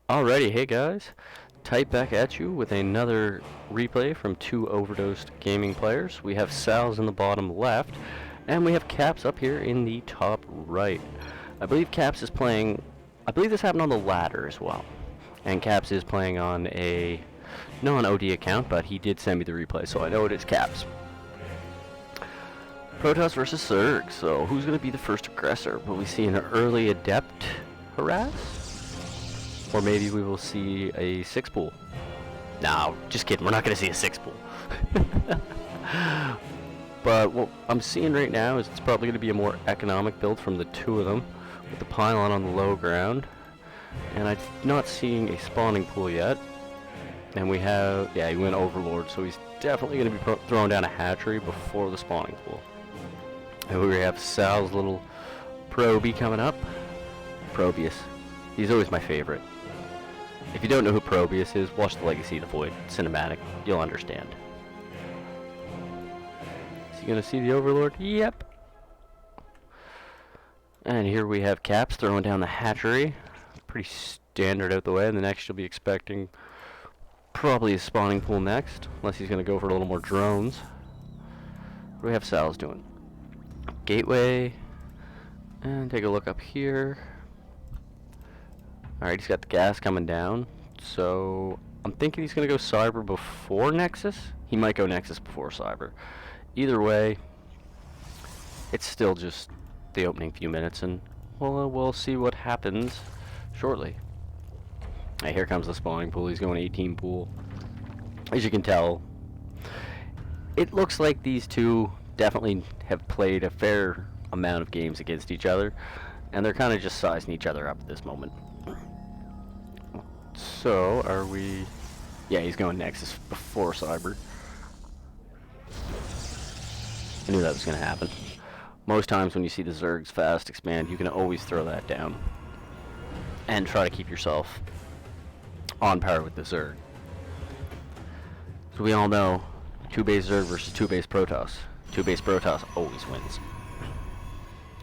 Alrighty, hey guys, Type back at you with another replay from two overdosed gaming players. We have Sal's in the bottom left, and we have Caps up here in the top right. I believe Caps is playing, I believe this happened on the ladder as well. And Caps is playing on a non-OD account, but he did send me the replay, so I know it is Caps. Protoss versus Zerg, so who's going to be the first aggressor? Will we see an early adept harass? Or maybe we will see a 6-pool. No, just kidding, we're not going to see a 6-pool. But what I'm seeing right now is it's probably going to be a more economic build from the two of them, with the pylon on the low ground. And I'm not seeing a spawning pool yet. And we have, yeah, he went Overlord, so he's definitely going to be throwing down a hatchery before the spawning pool. And we have Sal's little Proby coming up. Probius. He's always my favorite. If you don't know who Probius is, watch the Legacy of the Void cinematic. You'll understand. Is he going to see the Overlord? Yep. And here we have Caps throwing down the hatchery. Pretty standard out the way. And the next you'll be expecting probably a spawning pool next. Unless he's going to go for a little more drones. What do we have Sal's doing? Gateway. And take a look up here. Alright, he's got the gas coming down, so I'm thinking he's going to go Cyber before Nexus. He might go Nexus before Cyber. Either way, it's still just the opening few minutes, and we'll see what happens shortly. Hey, here comes the spawning pool. He's going 18 pool. As you can tell, it looks like these two definitely have played a fair amount of games against each other, and they're kind of just sizing each other up at this moment. So, are we... Yeah, he's going Nexus before Cyber. I knew that was going to happen. Most times when you see the Zergs fast expand, you can always throw that down. And try to keep yourself on par with the Zerg. So we all know, 2-base Zerg versus 2-base Protoss. 2-base Protoss always wins.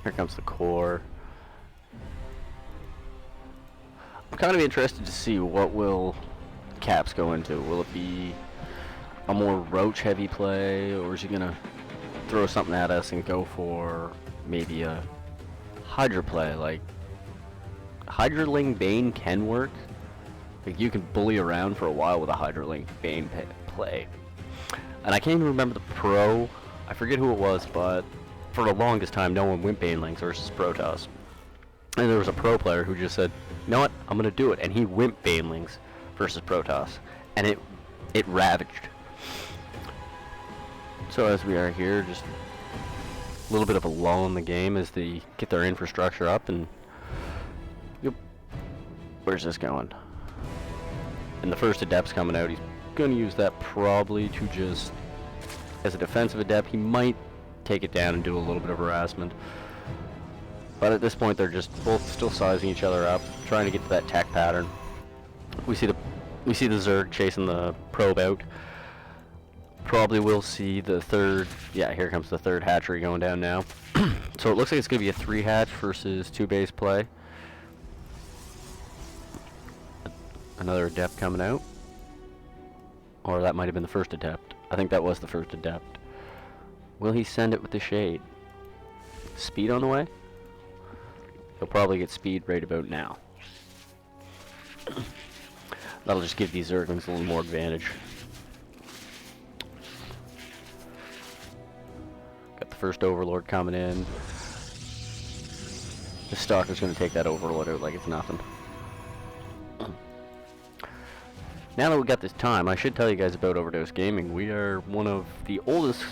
Here comes the core. I'm kind of interested to see what will Caps go into. Will it be a more Roach heavy play, or is he gonna throw something at us and go for maybe a Hydra play? Like, Hydraling Bane can work. Like, you can bully around for a while with a Hydraling Bane play. And I can't even remember the pro. I forget who it was, but for the longest time, no one went Banelings versus Protoss. And there was a pro player who just said, you know what, I'm going to do it. And he went Banelings versus Protoss. And it ravaged. So as we are here, just a little bit of a lull in the game as they get their infrastructure up. And yep, where's this going? And the first Adept's coming out. He's going to use that probably to just, as a defensive Adept, he might take it down and do a little bit of harassment. But at this point, they're just both still sizing each other up, trying to get to that tech pattern. We see the Zerg chasing the probe out. Probably will see the third. Yeah, here comes the third hatchery going down now. So it looks like it's going to be a 3-hatch versus 2-base play. Another Adept coming out. Or that might have been the first Adept. I think that was the first Adept. Will he send it with the Shade? Speed on the way? He'll probably get speed right about now. That'll just give these Zerglings a little more advantage. Got the first Overlord coming in. The Stalker's going to take that Overlord out like it's nothing. Now that we got this time, I should tell you guys about Overdose Gaming. We are one of the oldest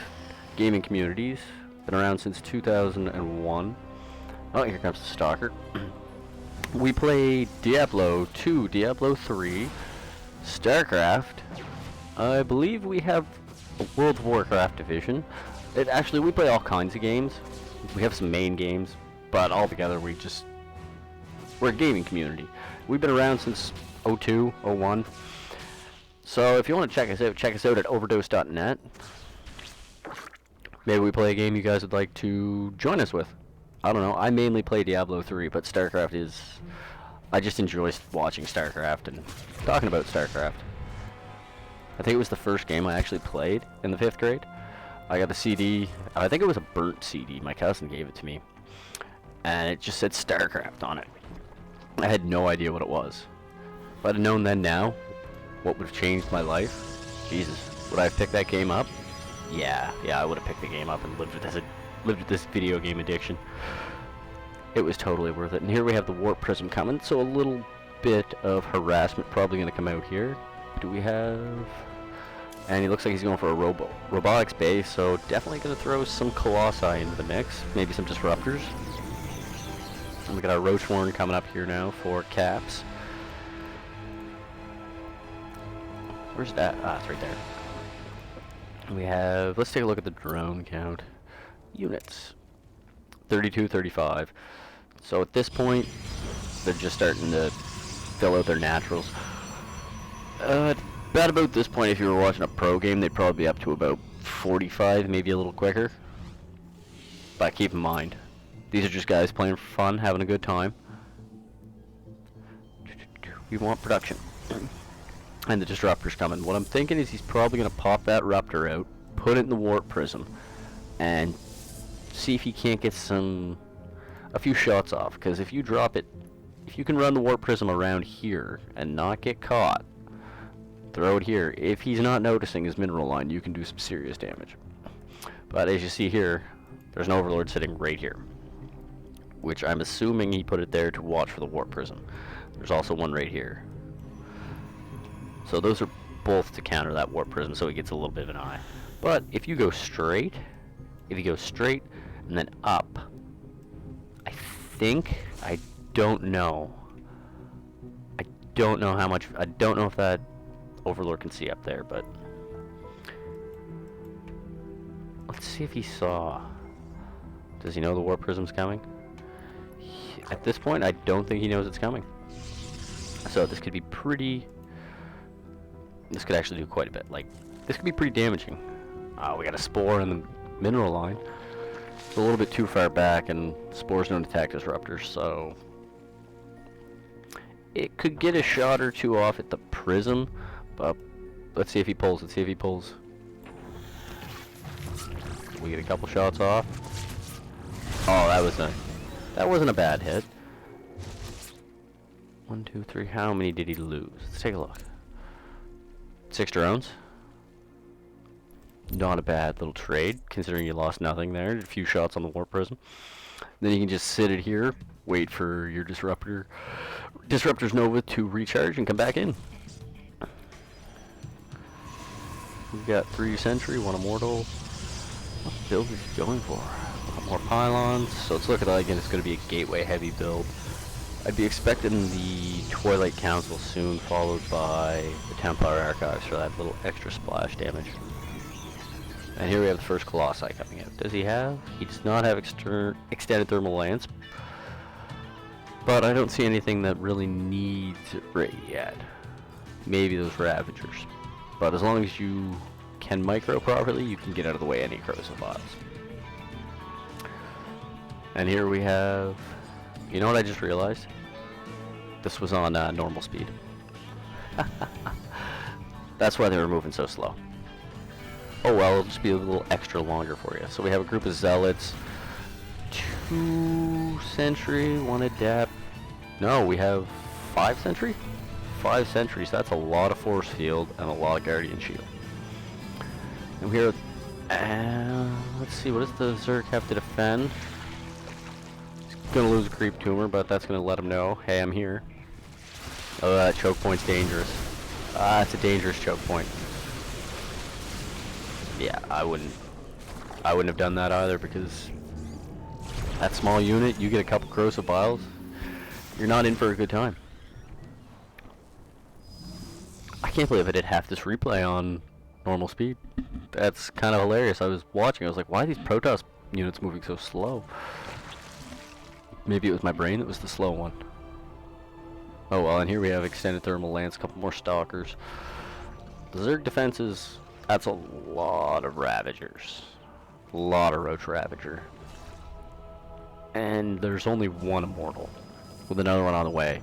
gaming communities. Been around since 2001. Oh, here comes the Stalker. We play Diablo 2, Diablo 3, StarCraft. I believe we have a World of Warcraft division. Actually, we play all kinds of games. We have some main games, but altogether we're a gaming community. We've been around since 02, 01. So if you want to check us out at overdose.net. Maybe we play a game you guys would like to join us with. I don't know. I mainly play Diablo 3, but StarCraft is I just enjoy watching StarCraft and talking about StarCraft. I think it was the first game I actually played in the 5th grade. I got the CD. I think it was a burnt CD. My cousin gave it to me. And it just said StarCraft on it. I had no idea what it was. If I'd have known then now what would have changed my life, Jesus, would I have picked that game up? Yeah, I would have picked the game up and lived with this video game addiction. It was totally worth it. And here we have the Warp Prism coming, so a little bit of harassment probably going to come out here. Do we have... And he looks like he's going for a robotics base, so definitely going to throw some Colossi into the mix. Maybe some Disruptors. And we got our Roachhorn coming up here now for Caps. Where's that? Ah, it's right there. We have... Let's take a look at the drone count. Units. 32, 35. So at this point, they're just starting to fill out their naturals. About this point, if you were watching a pro game, they'd probably be up to about 45, maybe a little quicker. But keep in mind, these are just guys playing for fun, having a good time. We want production. And the Disruptor's coming. What I'm thinking is he's probably going to pop that Ruptor out, put it in the Warp Prism, and see if he can't get a few shots off. Because if you drop it, if you can run the Warp Prism around here and not get caught, throw it here. If he's not noticing his mineral line, you can do some serious damage. But as you see here, there's an Overlord sitting right here, which I'm assuming he put it there to watch for the Warp Prism. There's also one right here. So those are both to counter that Warp Prism, so he gets a little bit of an eye. But if you go straight, and then up, I don't know how much, I don't know if that Overlord can see up there, but let's see if he saw. Does he know the Warp Prism's coming? At this point, I don't think he knows it's coming. So this could be pretty... This could actually do quite a bit. Like, this could be pretty damaging. We got a Spore in the mineral line. It's a little bit too far back, and Spores don't attack Disruptors, so... It could get a shot or two off at the Prism, but let's see if he pulls. We get a couple shots off. Oh, that wasn't a bad hit. 1, 2, 3. How many did he lose? Let's take a look. 6 drones. Not a bad little trade, considering you lost nothing there. A few shots on the Warp Prism. Then you can just sit it here, wait for your Disruptor's Nova to recharge and come back in. We've got 3 Sentry, 1 Immortal. What build is he going for? A lot more pylons, so it's looking like it's going to be a gateway heavy build. I'd be expecting the Twilight Council soon, followed by the Templar Archives for that little extra splash damage. And here we have the first Colossi coming out. Does he have? He does not have extended thermal lance, but I don't see anything that really needs it right yet. Maybe those Ravagers. But as long as you can micro properly, you can get out of the way any corrosive bots. And here we have... You know what I just realized? This was on normal speed. That's why they were moving so slow. Oh well, it'll just be a little extra longer for you. So we have a group of Zealots, 2 Sentry, 1 Adept. No, we have 5 Sentry? 5 Sentries. That's a lot of Force Field and a lot of Guardian Shield. And here, let's see, what does the Zerg have to defend? Gonna lose a Creep Tumor, but that's gonna let him know, hey, I'm here. Oh, that choke point's dangerous. It's a dangerous choke point. Yeah, I wouldn't have done that either, because that small unit, you get a couple corrosive biles, you're not in for a good time. I can't believe I did half this replay on normal speed. That's kind of hilarious. I was watching, I was like, why are these Protoss units moving so slow? Maybe it was my brain that was the slow one. Oh well, and here we have extended thermal lance, a couple more stalkers. The Zerg defenses, that's a lot of Ravagers. A lot of Roach Ravager. And there's only 1 Immortal, with another one on the way.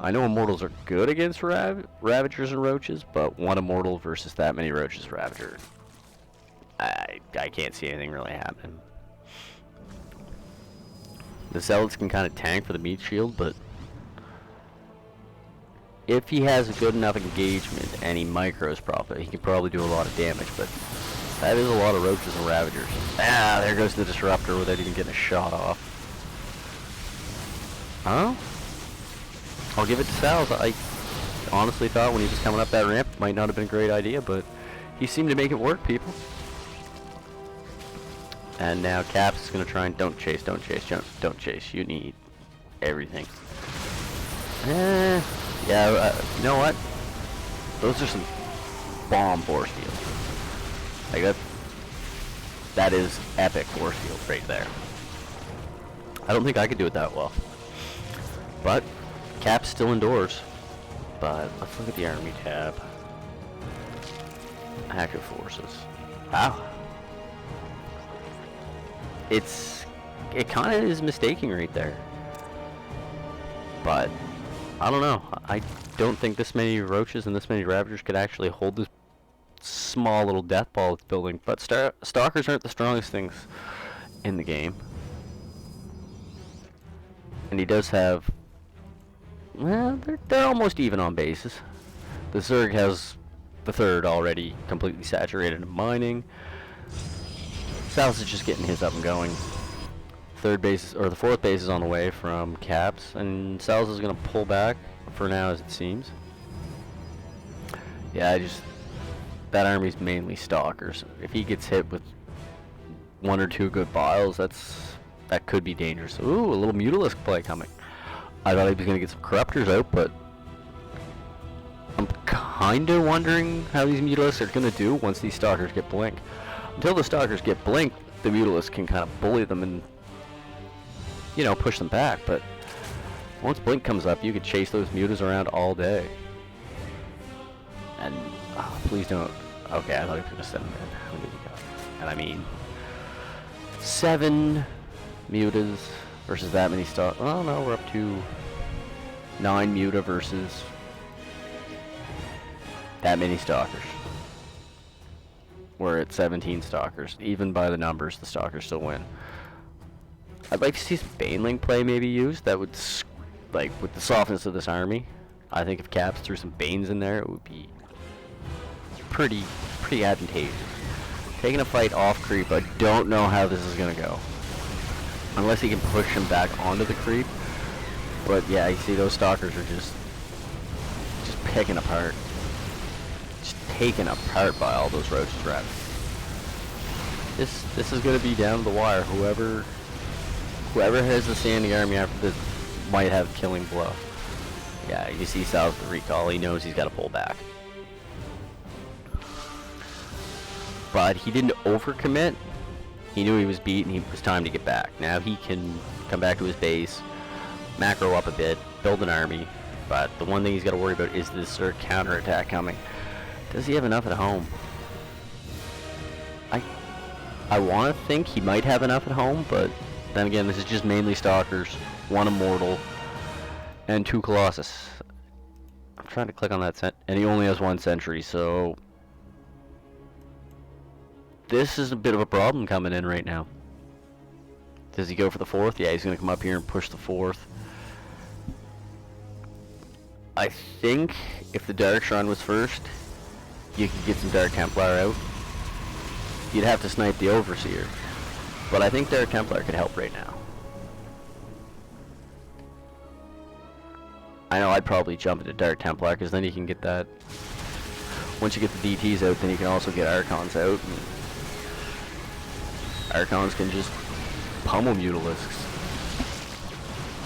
I know Immortals are good against Ravagers and Roaches, but one Immortal versus that many Roaches Ravager, I can't see anything really happening. The Zealots can kind of tank for the meat shield, but if he has a good enough engagement and he micros properly, he can probably do a lot of damage, but that is a lot of Roaches and Ravagers. Ah, there goes the Disruptor without even getting a shot off. Huh? I'll give it to Sal's. I honestly thought when he was coming up that ramp, it might not have been a great idea, but he seemed to make it work, people. And now Caps is going to try and don't chase. Don't chase. You need everything. Yeah, you know what? Those are some bomb force fields. Like that is epic force field right there. I don't think I could do it that well. But Cap's still indoors. But let's look at the army tab. Active forces. Wow. It kind of is mistaking right there. But I don't know. I don't think this many Roaches and this many Ravagers could actually hold this small little death ball it's building. But Stalkers aren't the strongest things in the game. And he does have... Well, they're almost even on bases. The Zerg has the third already completely saturated in mining. Sal's is just getting his up and going. Third base, or the fourth base is on the way from Caps, and Sal's is going to pull back for now, as it seems. Yeah, that army's mainly Stalkers. If he gets hit with one or two good biles, that could be dangerous. Ooh, a little Mutalisk play coming. I thought he was going to get some Corruptors out, but I'm kind of wondering how these Mutalisks are going to do once these Stalkers get Blink. Until the Stalkers get Blink, the Mutalisk can kind of bully them and, you know, push them back. But once Blink comes up, you could chase those Mutas around all day. And, oh, please don't. Okay, I thought he was going to send them in. How did he go? And I mean, 7 Mutas versus that many Stalkers. Oh no, we're up to 9 Muta versus that many Stalkers. We're at 17 Stalkers. Even by the numbers, the Stalkers still win. I'd like to see some Baneling play maybe used. That would, like, with the softness of this army, I think if Caps threw some Banes in there, it would be pretty advantageous. Taking a fight off creep, I don't know how this is going to go. Unless he can push him back onto the creep. But yeah, you see those Stalkers are just picking apart. Taken apart by all those Roaches Ravagers. This is going to be down to the wire. Whoever has the standing army after this might have a killing blow. Yeah, you see Sal's the recall. He knows he's got to pull back. But he didn't overcommit. He knew he was beat and it was time to get back. Now he can come back to his base, macro up a bit, build an army. But the one thing he's got to worry about is this Zerg counterattack coming. Does he have enough at home? I want to think he might have enough at home, but then again, this is just mainly Stalkers, 1 Immortal, and 2 Colossus. I'm trying to click on that, and he only has 1 Sentry, so this is a bit of a problem coming in right now. Does he go for the 4th? Yeah, he's going to come up here and push the 4th. I think if the Dark Shrine was first, you could get some Dark Templar out. You'd have to snipe the Overseer. But I think Dark Templar could help right now. I know I'd probably jump into Dark Templar, because then you can get that... Once you get the DTs out, then you can also get Archons out. And Archons can just pummel Mutalisks.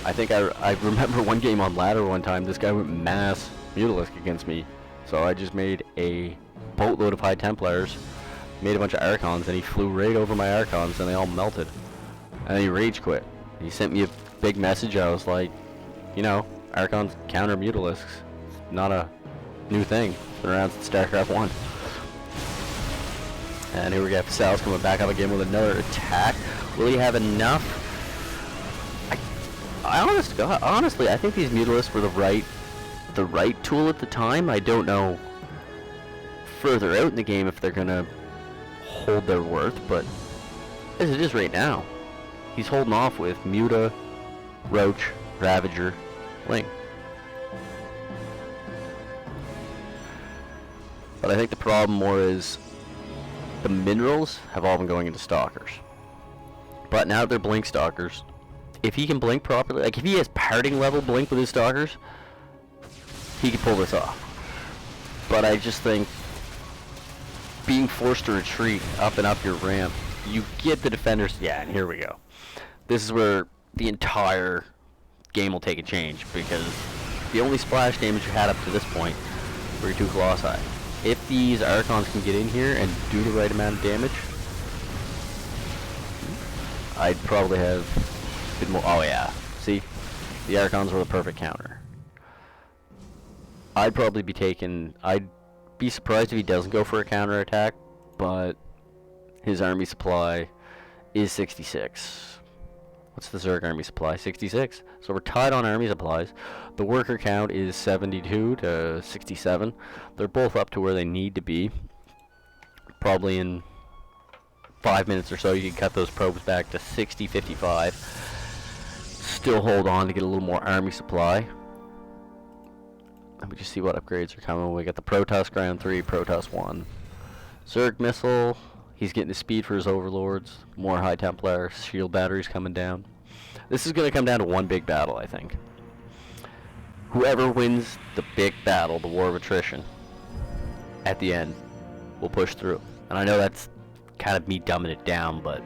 I think I remember one game on ladder one time, this guy went mass Mutalisk against me. So I just made a boatload of High Templars, made a bunch of Archons, and he flew right over my Archons and they all melted. And then he rage quit. He sent me a big message. I was like, you know, Archons counter Mutalisks. It's not a new thing. It's been around since StarCraft 1. And here we got Sal's coming back up again with another attack. Will he have enough? Honestly, I think these Mutalisks were the right the right tool at the time. I don't know further out in the game if they're gonna hold their worth, but as it is right now, he's holding off with Muta, Roach, Ravager, Ling. But I think the problem more is the minerals have all been going into stalkers. But now they're blink stalkers. If he can blink properly, like if he has parting level blink with his stalkers, he can pull this off. But I just think being forced to retreat up and up your ramp, you get the defenders. Yeah, and here we go. This is where the entire game will take a change, because the only splash damage you had up to this point were your 2 Colossi. If these Archons can get in here and do the right amount of damage, I'd probably have a bit more. Oh yeah, see? The Archons were the perfect counter. I'd probably be taking... I'd be surprised if he doesn't go for a counter attack, but his army supply is 66. What's the Zerg army supply? 66. So we're tied on army supplies. The worker count is 72 to 67. They're both up to where they need to be. Probably in 5 minutes or so you can cut those probes back to 60, 55. Still hold on to get a little more army supply. Let me just see what upgrades are coming. We got the Protoss Ground 3, Protoss 1. Zerg Missile, he's getting the speed for his overlords. More High Templar, shield batteries coming down. This is going to come down to one big battle, I think. Whoever wins the big battle, the war of attrition, at the end, will push through. And I know that's kind of me dumbing it down, but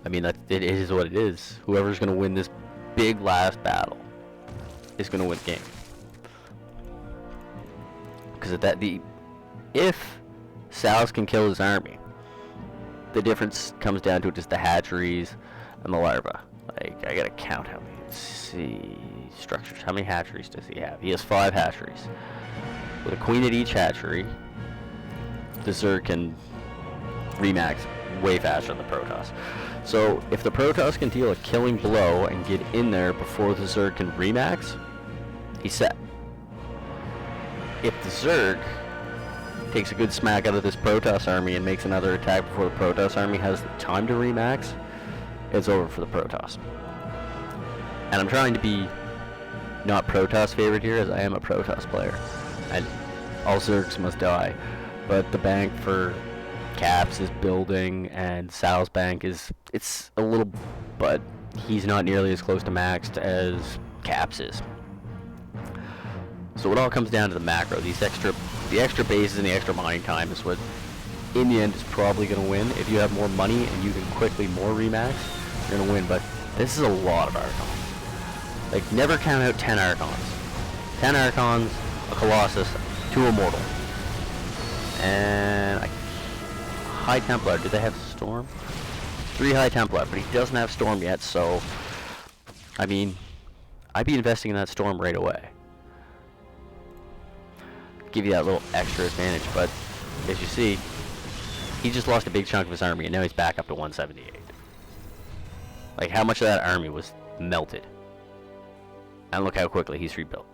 I mean, it is what it is. Whoever's going to win this big last battle is going to win the game. Because if Sal's can kill his army, the difference comes down to just the hatcheries and the larvae. Like, I gotta count how many. Let's see, structures. How many hatcheries does he have? He has 5 hatcheries. With a queen at each hatchery, the Zerg can remax way faster than the Protoss. So if the Protoss can deal a killing blow and get in there before the Zerg can remax, he's set. If the Zerg takes a good smack out of this Protoss army and makes another attack before the Protoss army has the time to remax, it's over for the Protoss. And I'm trying to be not Protoss favorite here, as I am a Protoss player. And all Zergs must die. But the bank for Caps is building, and Sal's bank it's a little, but he's not nearly as close to maxed as Caps is. So it all comes down to the macro. The extra bases and the extra mining time is what, in the end, is probably going to win. If you have more money and you can quickly more remax, you're going to win. But this is a lot of Archons. Like, never count out 10 Archons. 10 Archons, a Colossus, 2 Immortal. And High Templar. Do they have Storm? 3 High Templar, but he doesn't have Storm yet, so I mean, I'd be investing in that Storm right away. Give you that little extra advantage, but as you see, he just lost a big chunk of his army, and now he's back up to 178. Like, how much of that army was melted? And look how quickly he's rebuilt.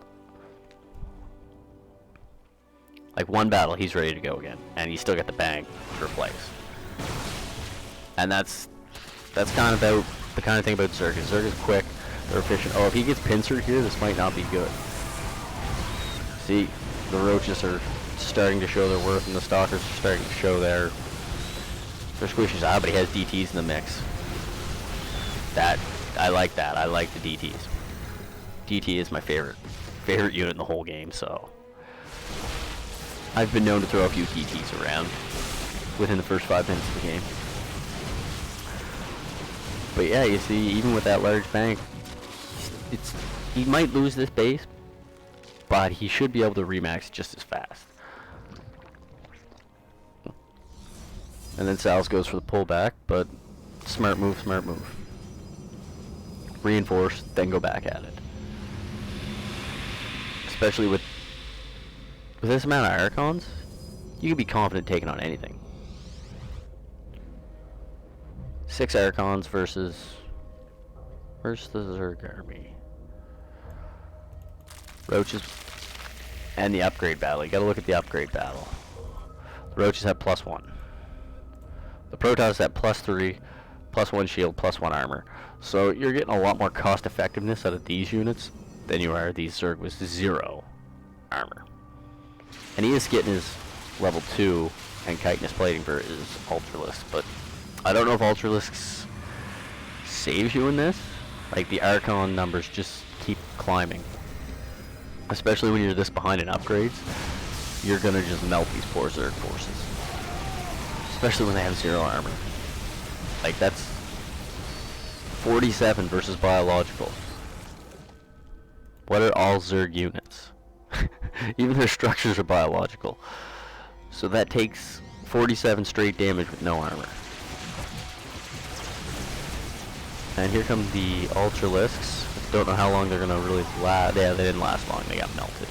Like, one battle, he's ready to go again, and he's still got the bang to replace. And that's kind of about the kind of thing about Zerg. Zerg is quick, they're efficient. Oh, if he gets pincered here, this might not be good. See, the roaches are starting to show their worth, and the stalkers are starting to show their squishes. Ah, but he has DTs in the mix. I like that. I like the DTs. DT is my favorite unit in the whole game, so I've been known to throw a few DTs around within the first 5 minutes of the game. But yeah, you see, even with that large bank, he might lose this base, but he should be able to remax just as fast. And then Sal's goes for the pullback, but smart move, smart move. Reinforce, then go back at it. Especially with this amount of Archons, you can be confident taking on anything. 6 Archons versus the Zerg army. Roaches and the upgrade battle. You gotta look at the upgrade battle. The Roaches have +1. The Protoss have +3, +1 shield, +1 armor. So you're getting a lot more cost effectiveness out of these units than you are these Zerg with 0 armor. And he is getting his level 2 and chitinous plating for his Ultralisk, but I don't know if Ultralisk saves you in this. Like, the Archon numbers just keep climbing. Especially when you're this behind in upgrades, you're gonna just melt these poor Zerg forces. Especially when they have 0 armor. Like, that's 47 versus biological. What are all Zerg units? Even their structures are biological. So that takes 47 straight damage with no armor. And here come the Ultralisks. Don't know how long they're gonna really last. Yeah, they didn't last long. They got melted.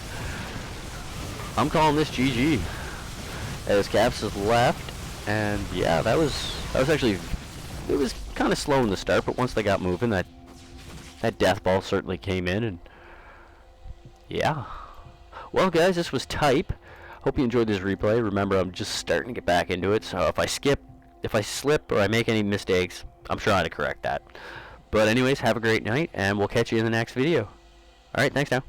I'm calling this GG. As Caps is left, and yeah, that was actually, it was kind of slow in the start, but once they got moving, that death ball certainly came in, and yeah. Well, guys, this was Type. Hope you enjoyed this replay. Remember, I'm just starting to get back into it, so if I slip, or I make any mistakes, I'm trying to correct that. But anyways, have a great night, and we'll catch you in the next video. Alright, thanks now.